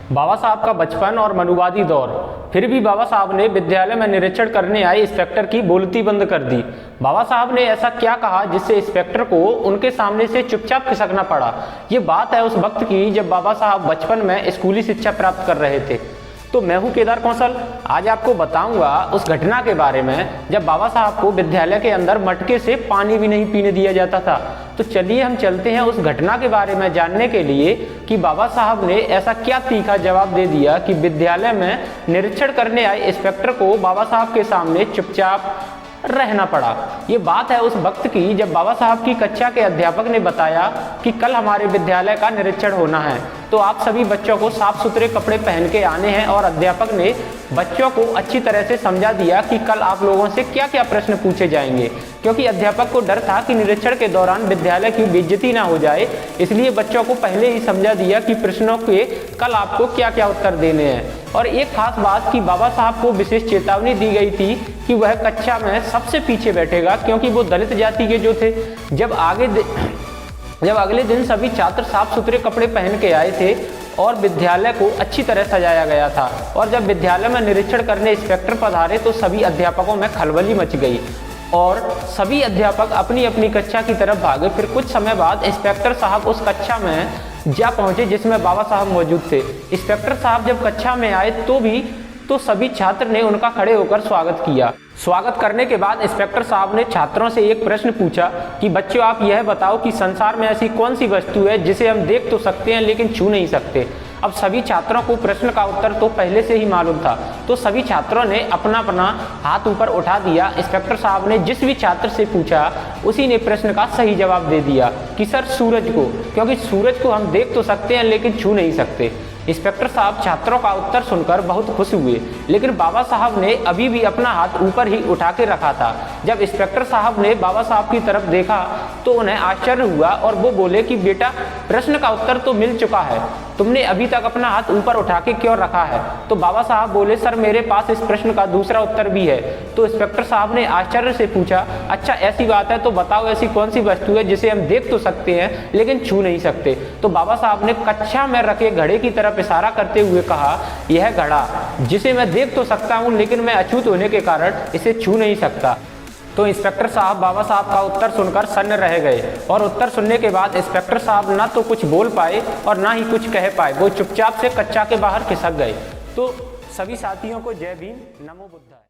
बाबा साहब का बचपन और मनुवादी दौर। फिर भी बाबा साहब ने विद्यालय में निरीक्षण करने आए इंस्पेक्टर की बोलती बंद कर दी। बाबा साहब ने ऐसा क्या कहा जिससे इंस्पेक्टर को उनके सामने से चुपचाप खिसकना पड़ा। ये बात है उस वक्त की जब बाबा साहब बचपन में स्कूली शिक्षा प्राप्त कर रहे थे। तो मैं हूं केदार कौशल। आज आपको बताऊंगा उस घटना के बारे में जब बाबा साहब को विद्यालय के अंदर मटके से पानी भी नहीं पीने दिया जाता था। तो चलिए हम चलते हैं उस घटना के बारे में जानने के लिए कि बाबा साहब ने ऐसा क्या तीखा जवाब दे दिया कि विद्यालय में निरीक्षण करने आए इंस्पेक्टर को बाबा साहब के सामने चुपचाप रहना पड़ा। ये बात है उस वक्त की जब बाबा साहब की कक्षा के अध्यापक ने बताया कि कल हमारे विद्यालय का निरीक्षण होना है, तो आप सभी बच्चों को साफ सुथरे कपड़े पहन के आने हैं। और अध्यापक ने बच्चों को अच्छी तरह से समझा दिया कि कल आप लोगों से क्या क्या प्रश्न पूछे जाएंगे, क्योंकि अध्यापक को डर था कि निरीक्षण के दौरान विद्यालय की बेइज्जती ना हो जाए। इसलिए बच्चों को पहले ही समझा दिया कि प्रश्नों के कल आपको क्या क्या उत्तर देने हैं। और एक खास बात कि बाबा साहब को विशेष चेतावनी दी गई थी कि वह कक्षा में सबसे पीछे बैठेगा, क्योंकि वो दलित जाति के जो थे। जब अगले दिन सभी छात्र साफ सुथरे कपड़े पहन के आए थे और विद्यालय को अच्छी तरह सजाया गया था, और जब विद्यालय में निरीक्षण करने इंस्पेक्टर पधारे तो सभी अध्यापकों में खलबली मच गई और सभी अध्यापक अपनी अपनी कक्षा की तरफ भागे। फिर कुछ समय बाद इंस्पेक्टर साहब उस कक्षा में जा पहुंचे जिसमें बाबा साहब मौजूद थे। इंस्पेक्टर साहब जब कक्षा में आए तो सभी छात्र ने उनका खड़े होकर स्वागत किया। स्वागत करने के बाद इंस्पेक्टर साहब ने छात्रों से एक प्रश्न पूछा कि बच्चों, आप यह बताओ कि संसार में ऐसी कौन सी वस्तु है जिसे हम देख तो सकते हैं लेकिन छू नहीं सकते। अब सभी छात्रों को प्रश्न का उत्तर तो पहले से ही मालूम था, तो सभी छात्रों ने अपना अपना हाथ ऊपर उठा दिया। इंस्पेक्टर साहब ने जिस भी छात्र से पूछा उसी ने प्रश्न का सही जवाब दे दिया कि सर सूरज को, क्योंकि सूरज को हम देख तो सकते हैं लेकिन छू नहीं सकते। इंस्पेक्टर साहब छात्रों का उत्तर सुनकर बहुत खुश हुए, लेकिन बाबा साहब ने अभी भी अपना हाथ ऊपर ही उठा के रखा था। जब इंस्पेक्टर साहब ने बाबा साहब की तरफ देखा तो उन्हें आश्चर्य हुआ और वो बोले कि बेटा, प्रश्न का उत्तर तो मिल चुका है, तुमने अभी तक अपना हाथ ऊपर उठा के क्यों रखा है? तो बाबा साहब बोले, सर मेरे पास इस प्रश्न का दूसरा उत्तर भी है। तो इंस्पेक्टर साहब ने आश्चर्य से पूछा, अच्छा ऐसी बात है तो बताओ ऐसी कौन सी वस्तु है जिसे हम देख तो सकते हैं लेकिन छू नहीं सकते? तो बाबा साहब ने कक्षा में रखे घड़े की तरफ इशारा करते हुए कहा, यह घड़ा जिसे मैं देख तो सकता हूं लेकिन मैं अछूत होने के कारण इसे छू नहीं सकता। तो इंस्पेक्टर साहब बाबा साहब का उत्तर सुनकर सन्न रह गए, और उत्तर सुनने के बाद इंस्पेक्टर साहब ना तो कुछ बोल पाए और ना ही कुछ कह पाए। वो चुपचाप से कक्षा के बाहर खिसक गए। तो सभी साथियों को जय भीम, नमो बुद्धाय।